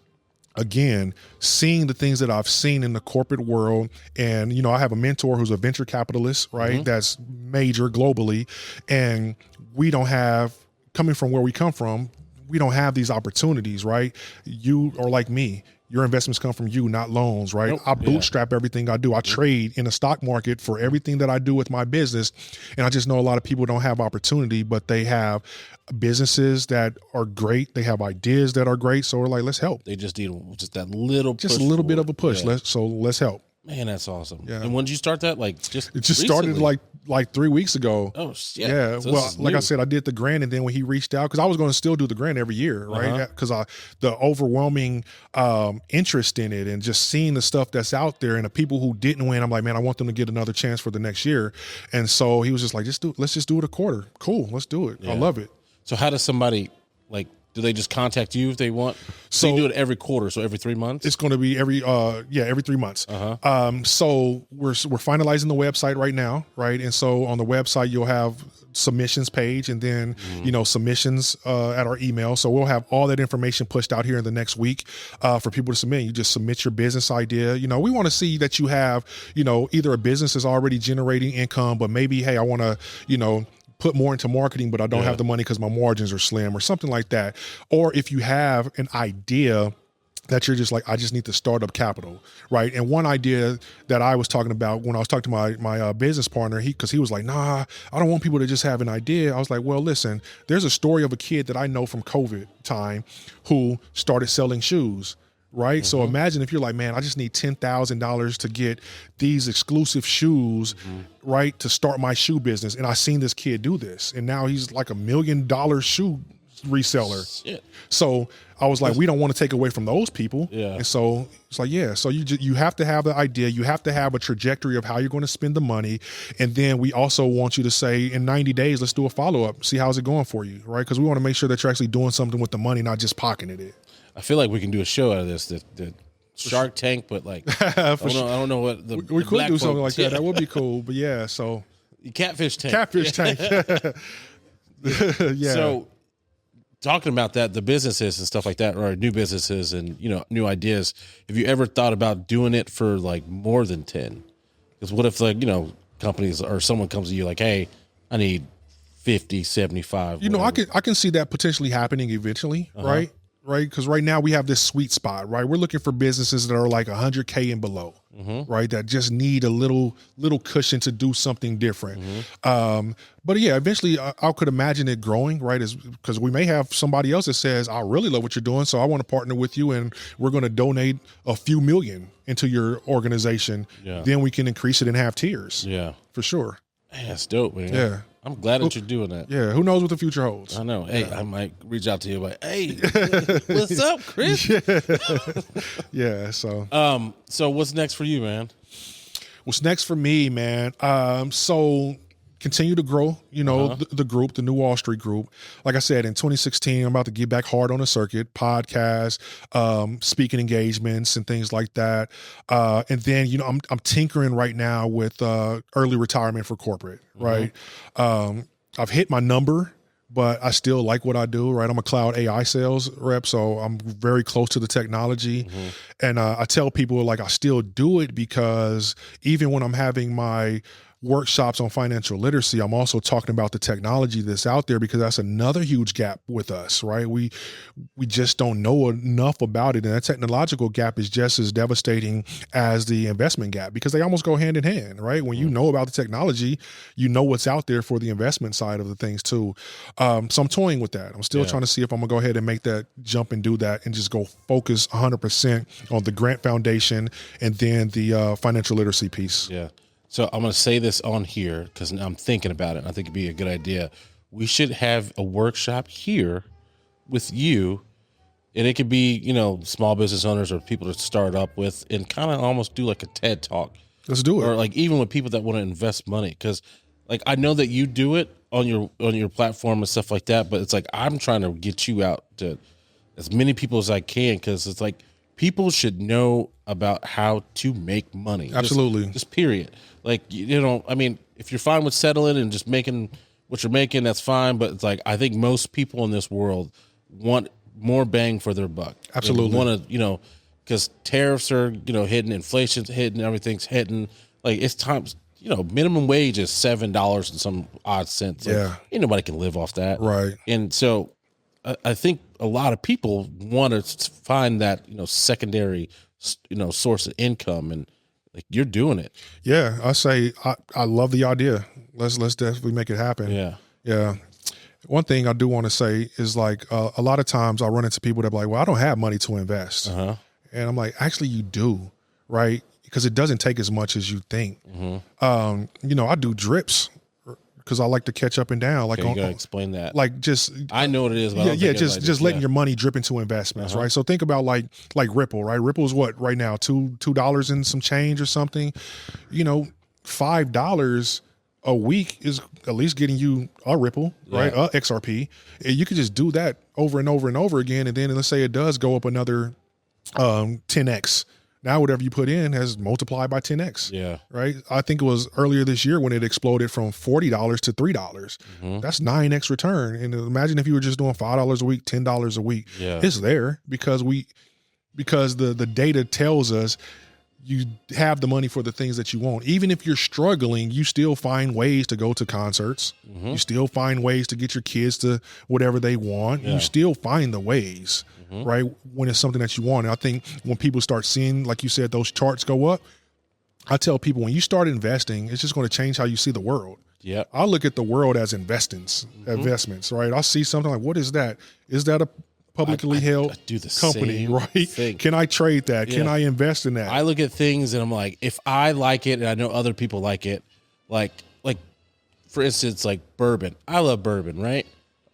again, seeing the things that I've seen in the corporate world, and, I have a mentor who's a venture capitalist, right? That's major globally. And we don't have, coming from where we come from, we don't have these opportunities, right? You are like me. Your investments come from you, not loans, right? Nope. I bootstrap everything I do. I trade in the stock market for everything that I do with my business. And I just know a lot of people don't have opportunity, but they have businesses that are great. They have ideas that are great. So we're like, let's help. They just need just that little push. Just a little bit of a push. Yeah. Let's help. Man, that's awesome. Yeah. And when did you start that? Like it just recently? Started like 3 weeks ago. Oh shit. Yeah. So well, like I said, I did the grant, and then when he reached out, because I was going to still do the grant every year, right? Because the overwhelming interest in it, and just seeing the stuff that's out there, and the people who didn't win, I'm like, man, I want them to get another chance for the next year. And so he was just like, let's just do it a quarter. Cool, let's do it. Yeah. I love it. So how does somebody like do they just contact you if they want? So you do it every quarter, so every 3 months? It's going to be every 3 months. So we're finalizing the website right now, right? And so on the website you'll have submissions page, and then submissions at our email. So we'll have all that information pushed out here in the next week for people to submit. You just submit your business idea. We want to see that you have either a business is already generating income, but maybe, hey, I want to put more into marketing, but I don't have the money because my margins are slim or something like that. Or if you have an idea that you're just like, I just need the startup capital, right? And one idea that I was talking about when I was talking to my business partner, because he was like, nah, I don't want people to just have an idea. I was like, well, listen, there's a story of a kid that I know from COVID time who started selling shoes. Right. So imagine if you're like, man, I just need $10,000 to get these exclusive shoes, right, to start my shoe business. And I seen this kid do this, and now he's like $1 million shoe reseller. Shit. So I was like, we don't want to take away from those people. Yeah. And so it's like, so you have to have the idea, you have to have a trajectory of how you're going to spend the money, and then we also want you to say, in 90 days, let's do a follow up, see how's it going for you, right? Because we want to make sure that you're actually doing something with the money, not just pocketing it. I feel like we can do a show out of this, the Shark Tank, but like I don't know what the we could do something like that. That would be cool. But yeah, so Catfish Tank. Tank. Yeah. So talking about that, the businesses and stuff like that, or new businesses and new ideas. Have you ever thought about doing it for like more than 10? Because what if companies or someone comes to you like, hey, I need 50, 75. I can see that potentially happening eventually, right? Right, because right now we have this sweet spot, right? We're looking for businesses that are like 100K and below, right? That just need a little cushion to do something different. But yeah, eventually I could imagine it growing, right? Because we may have somebody else that says, I really love what you're doing, so I want to partner with you, and we're going to donate a few million into your organization. Yeah. Then we can increase it and have tiers. Yeah, for sure. Man, that's dope, man. Yeah. I'm glad that you're doing that. Yeah, who knows what the future holds? I know. Hey, I might reach out to you like, hey, what's up, Chris? Yeah, so. So what's next for you, man? What's next for me, man? So continue to grow, the group, the New Wall Street group. Like I said, in 2016, I'm about to get back hard on the circuit, podcasts, speaking engagements and things like that. And then, I'm tinkering right now with early retirement for corporate, right? I've hit my number, but I still like what I do, right? I'm a cloud AI sales rep, so I'm very close to the technology. And I tell people, like, I still do it because even when I'm having my workshops on financial literacy, I'm also talking about the technology that's out there, because that's another huge gap with us, right? We just don't know enough about it, and that technological gap is just as devastating as the investment gap, because they almost go hand in hand, right? When you know about the technology, you know what's out there for the investment side of the things too. So I'm toying with that. I'm still trying to see if I'm gonna go ahead and make that jump and do that, and just go focus 100% on the Grant Foundation and then the financial literacy piece. Yeah. So I'm going to say this on here because I'm thinking about it. I think it'd be a good idea. We should have a workshop here with you, and it could be, small business owners or people to start up with, and kind of almost do like a TED talk. Let's do it. Or like even with people that want to invest money, because like I know that you do it on your platform and stuff like that, but it's like I'm trying to get you out to as many people as I can, because it's like people should know about how to make money. Absolutely. Just period. Like, I mean, if you're fine with settling and just making what you're making, that's fine. But it's like, I think most people in this world want more bang for their buck. Absolutely. They want to, because tariffs are, hitting, inflation's hitting, everything's hitting. Like, it's times, minimum wage is $7 and some odd cents. Like, ain't nobody can live off that. Right. And so I think a lot of people want to find that, secondary, source of income, and like you're doing it. Yeah, I say I love the idea. Let's definitely make it happen. Yeah. One thing I do want to say is like a lot of times I run into people that are like, well, I don't have money to invest, and I'm like, actually, you do, right? Because it doesn't take as much as you think. I do drips because I like to catch up and down. Like, you gotta explain that. Like, just I know what it is. But just letting your money drip into investments, right? So think about like Ripple, right? Ripple is what right now $2 and some change or something. $5 a week is at least getting you a Ripple, right? A XRP. And you could just do that over and over and over again. And then let's say it does go up another 10x. Now whatever you put in has multiplied by 10x. Yeah. Right. I think it was earlier this year when it exploded from $40 to $3. That's 9x return. And imagine if you were just doing $5 a week, $10 a week. Yeah. It's there because the data tells us you have the money for the things that you want. Even if you're struggling, you still find ways to go to concerts. You still find ways to get your kids to whatever they want. You still find the ways, right? When it's something that you want. And I think when people start seeing, like you said, those charts go up, I tell people when you start investing, it's just going to change how you see the world. Yeah. I look at the world as investments, right? I see something like, what is that? Is that a publicly held I do the company, same right? thing. Can I trade that? Can I invest in that? I look at things and I'm like, if I like it and I know other people like it, like for instance, like bourbon. I love bourbon, right?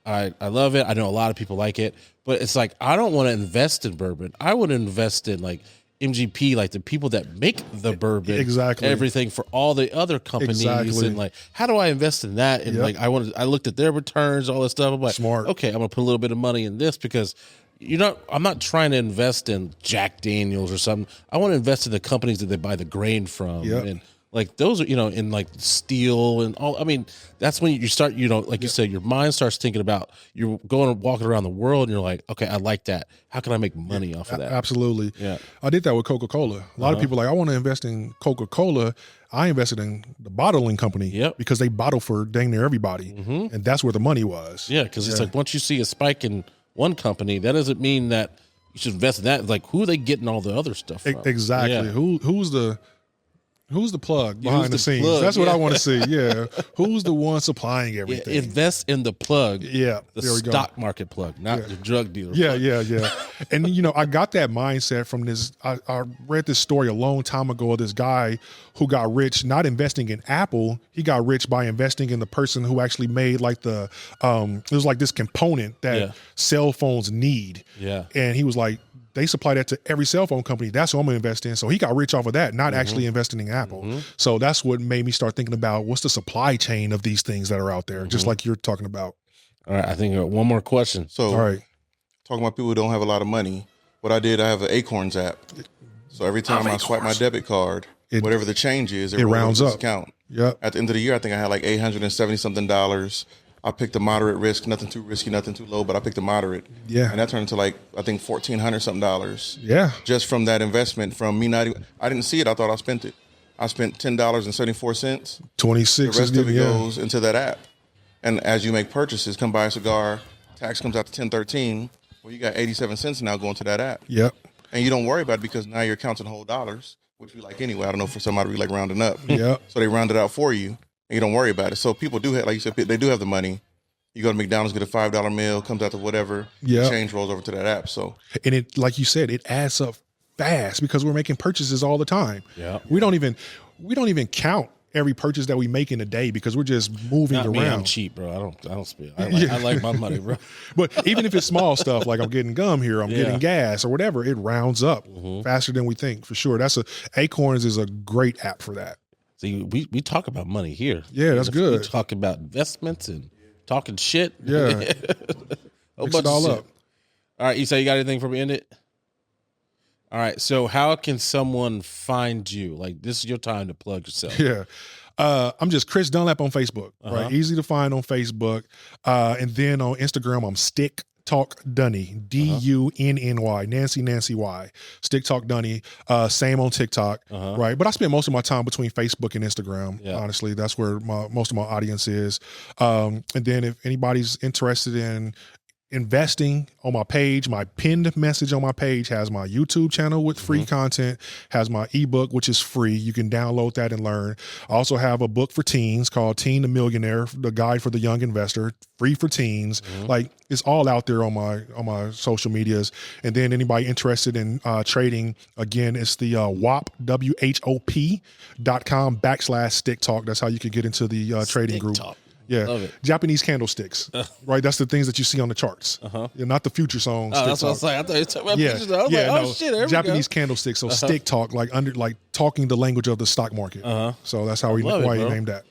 I love it. I know a lot of people like it, but it's like I don't want to invest in bourbon. I want to invest in like MGP, like the people that make the bourbon, Exactly. everything for all the other companies, Exactly. and like, how do I invest in that? And like, I looked at their returns, all this stuff. I'm like, Smart. okay, I'm gonna put a little bit of money in this because I'm not trying to invest in Jack Daniels or something. I want to invest in the companies that they buy the grain from, and like those are, in like steel and all. I mean, that's when you start, like you said, your mind starts thinking about you're going and walking around the world and you're like, okay, I like that. How can I make money off of that? Absolutely. Yeah. I did that with Coca-Cola. A lot of people are like, I want to invest in Coca-Cola. I invested in the bottling company because they bottle for dang near everybody. And that's where the money was. Yeah. Cause it's like, once you see a spike in one company, that doesn't mean that you should invest in that. It's like, who are they getting all the other stuff from? Exactly. Yeah. Who's the plug behind the scenes? plug? That's what I want to see. Yeah. Who's the one supplying everything? Invest in the plug. Yeah. The there we go. stock market plug, not the drug dealer. Yeah, plug. yeah. And I got that mindset from this. I read this story a long time ago of this guy who got rich not investing in Apple. He got rich by investing in the person who actually made like it was like this component that cell phones need. Yeah. And he was like, they supply that to every cell phone company. That's what I'm going to invest in. So he got rich off of that, not actually investing in Apple. So that's what made me start thinking about what's the supply chain of these things that are out there, just like you're talking about. All right. I think one more question. So, All right. talking about people who don't have a lot of money, what I did, I have an Acorns app. So every time I swipe my debit card, whatever the change is, it rounds rolls up. this account. Yep. At the end of the year, I think I had like $870 something. I picked a moderate risk, nothing too risky, nothing too low, but I picked a moderate. Yeah. And that turned into like, I think $1,400 something. Yeah. Just from that investment, from me not even, I didn't see it. I thought I spent it. I spent $10.74. 26. The rest of it goes into that app. And as you make purchases, come buy a cigar, tax comes out to $10.13. Well, you got 87 cents now going to that app. Yep. And you don't worry about it because now you're counting whole dollars, which we like anyway. I don't know, for somebody we like rounding up. Yep. So they round it out for you, and you don't worry about it. So people do have, like you said, they do have the money. You go to McDonald's, get a $5 meal, comes out to whatever. Yeah. Change rolls over to that app. So, And it, like you said, it adds up fast because we're making purchases all the time. Yeah. We don't even count every purchase that we make in a day because we're just moving Not around. me, I'm cheap, bro. I don't spend. I like my money, bro. But even if it's small stuff, like I'm getting gum here, I'm getting gas or whatever, it rounds up faster than we think, for sure. Acorns is a great app for that. See, we talk about money here. Yeah, that's good. We talk about investments and talking shit. Yeah. Mix it all up. All right, Issa, you got anything for me? End it. All right. So, how can someone find you? Like, this is your time to plug yourself. Yeah. I'm just Chris Dunlap on Facebook, right? Easy to find on Facebook. And then on Instagram, I'm Stick Talk Dunny, Dunny, Nancy Y, Stick Talk Dunny. Same on TikTok, right? But I spend most of my time between Facebook and Instagram. Yeah. Honestly, that's where most of my audience is. And then if anybody's interested in investing, on my page, my pinned message on my page has my YouTube channel with free content, has my ebook, which is free. You can download that and learn. I also have a book for teens called Teen to Millionaire, the guide for the young investor, free for teens. Like, it's all out there on my social medias. And then anybody interested in trading, again, it's the WHOP.com/Stick Talk. That's how you can get into the trading group. Talk. Yeah, Love it. Japanese candlesticks, right? That's the things that you see on the charts. Yeah, not the future songs. Oh, that's what I was like. I thought you were talking about Yeah, pictures. I was yeah, like, oh no, shit, there Japanese we go. candlesticks. So Stick Talk, like talking the language of the stock market. So that's how Love it, why he bro. named that.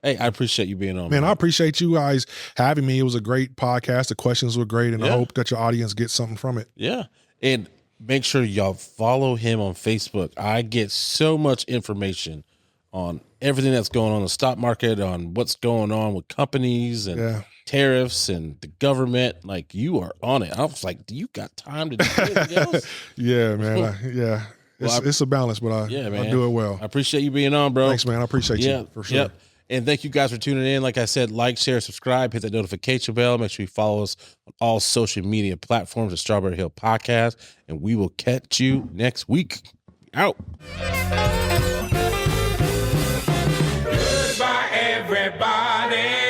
Hey, I appreciate you being on. Man, I appreciate you guys having me. It was a great podcast. The questions were great, and I hope that your audience gets something from it. Yeah. And make sure y'all follow him on Facebook. I get so much information on everything that's going on in the stock market, on what's going on with companies and tariffs and the government. Like, you are on it. I was like, do you got time to do anything else? Yeah, man. It's a balance, but I do it well. I appreciate you being on, bro. Thanks, man. I appreciate you for sure. And thank you guys for tuning in. Like I said, like, share, subscribe, hit that notification bell. Make sure you follow us on all social media platforms at Strawberry Hill Podcast. And we will catch you next week. Out. Goodbye, everybody.